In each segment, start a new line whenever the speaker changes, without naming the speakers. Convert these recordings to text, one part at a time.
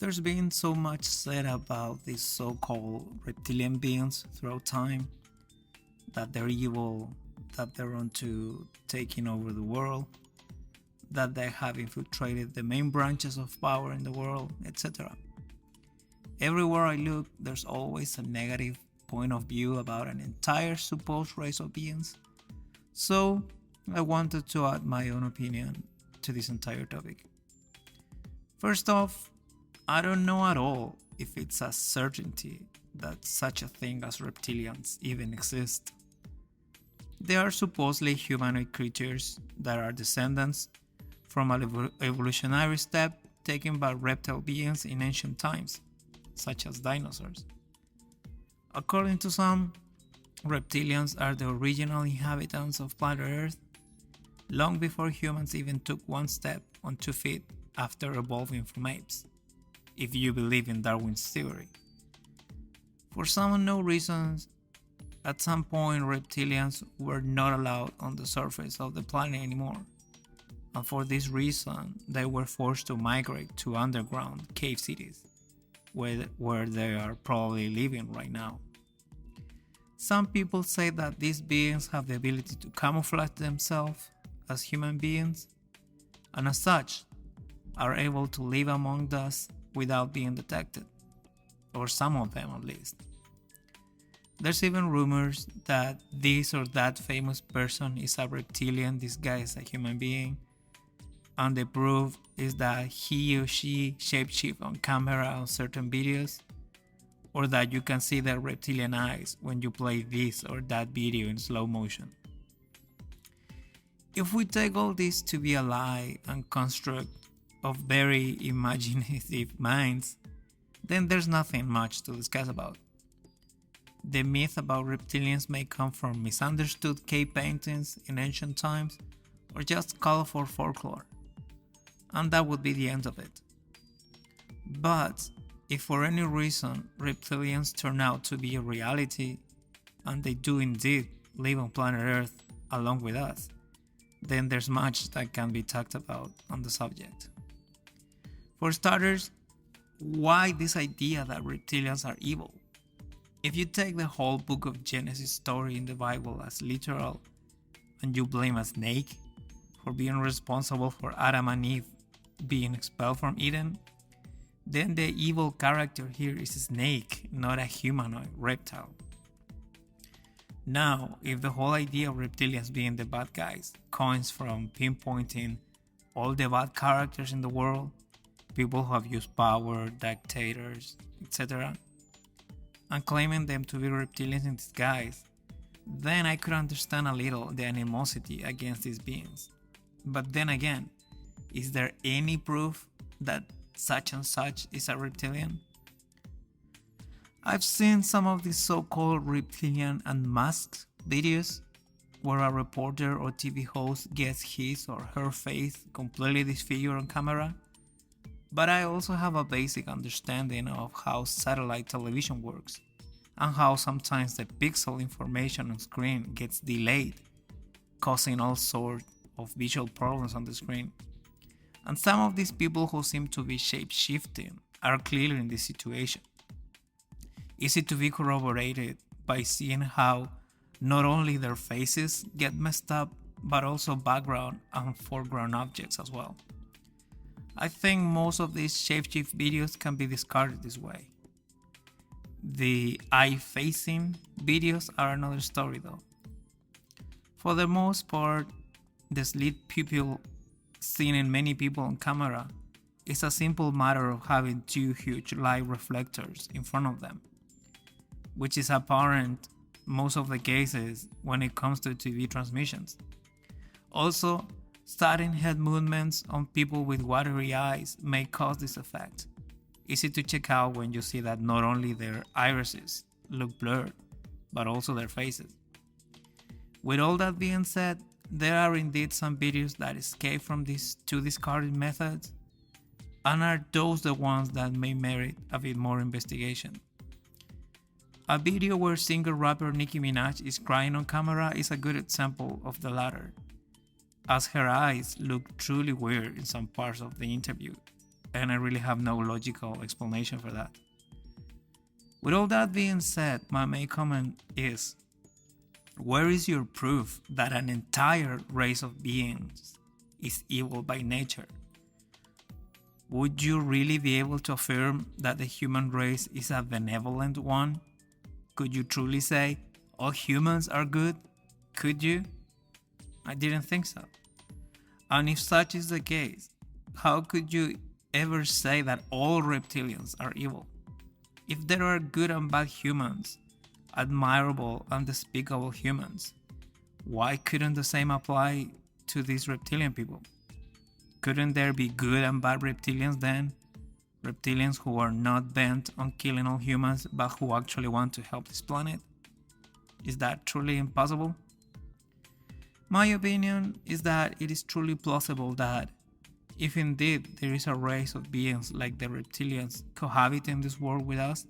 There's been so much said about these so-called reptilian beings throughout time, that they're evil, that they're onto taking over the world, that they have infiltrated the main branches of power in the world, etc. Everywhere I look, there's always a negative point of view about an entire supposed race of beings. So, I wanted to add my own opinion to this entire topic. First off, I don't know at all if it's a certainty that such a thing as reptilians even exist. They are supposedly humanoid creatures that are descendants from an evolutionary step taken by reptile beings in ancient times, such as dinosaurs. According to some, reptilians are the original inhabitants of planet Earth long before humans even took one step on 2 feet after evolving from apes, if you believe in Darwin's theory. For some unknown reasons, at some point reptilians were not allowed on the surface of the planet anymore, and for this reason they were forced to migrate to underground cave cities, where they are probably living right now. Some people say that these beings have the ability to camouflage themselves as human beings, and as such, are able to live among us without being detected, or some of them at least. There's even rumors that this or that famous person is a reptilian disguised as a human being, and the proof is that he or she shapeshift on camera on certain videos, or that you can see their reptilian eyes when you play this or that video in slow motion. If we take all this to be a lie and construct of very imaginative minds, then there's nothing much to discuss about. The myth about reptilians may come from misunderstood cave paintings in ancient times or just colorful folklore, and that would be the end of it. But if for any reason reptilians turn out to be a reality, and they do indeed live on planet Earth along with us, then there's much that can be talked about on the subject. For starters, why this idea that reptilians are evil? If you take the whole book of Genesis story in the Bible as literal, and you blame a snake for being responsible for Adam and Eve being expelled from Eden, then the evil character here is a snake, not a humanoid reptile. Now, if the whole idea of reptilians being the bad guys comes from pinpointing all the bad characters in the world, people who have used power, dictators, etc., and claiming them to be reptilians in disguise, then I could understand a little the animosity against these beings. But then again, is there any proof that such and such is a reptilian? I've seen some of these so-called reptilian unmasked videos where a reporter or TV host gets his or her face completely disfigured on camera, but I also have a basic understanding of how satellite television works and how sometimes the pixel information on screen gets delayed, causing all sorts of visual problems on the screen. And some of these people who seem to be shape-shifting are clearly in this situation. Is it to be corroborated by seeing how not only their faces get messed up, but also background and foreground objects as well? I think most of these shapeshift videos can be discarded this way. The eye-facing videos are another story though. For the most part, the slit pupil seen in many people on camera is a simple matter of having two huge light reflectors in front of them, which is apparent most of the cases when it comes to TV transmissions. Also, sudden head movements on people with watery eyes may cause this effect. Easy to check out when you see that not only their irises look blurred, but also their faces. With all that being said, there are indeed some videos that escape from these two discarded methods, and are those the ones that may merit a bit more investigation. A video where singer rapper Nicki Minaj is crying on camera is a good example of the latter, as her eyes look truly weird in some parts of the interview. and I really have no logical explanation for that. With all that being said, my main comment is, where is your proof that an entire race of beings is evil by nature? Would you really be able to affirm that the human race is a benevolent one? Could you truly say all humans are good? Could you? I didn't think so. And if such is the case, how could you ever say that all reptilians are evil? If there are good and bad humans, admirable and despicable humans, why couldn't the same apply to these reptilian people? Couldn't there be good and bad reptilians then? Reptilians who are not bent on killing all humans but who actually want to help this planet? Is that truly impossible? My opinion is that it is truly plausible that if indeed there is a race of beings like the reptilians cohabiting this world with us,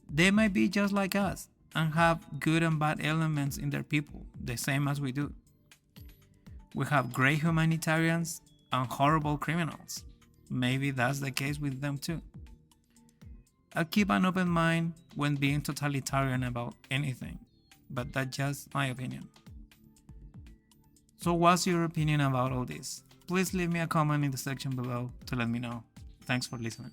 they might be just like us and have good and bad elements in their people, the same as we do. We have great humanitarians and horrible criminals. Maybe that's the case with them too. I'll keep an open mind when being totalitarian about anything, but that's just my opinion. So what's your opinion about all this? Please leave me a comment in the section below to let me know. Thanks for listening.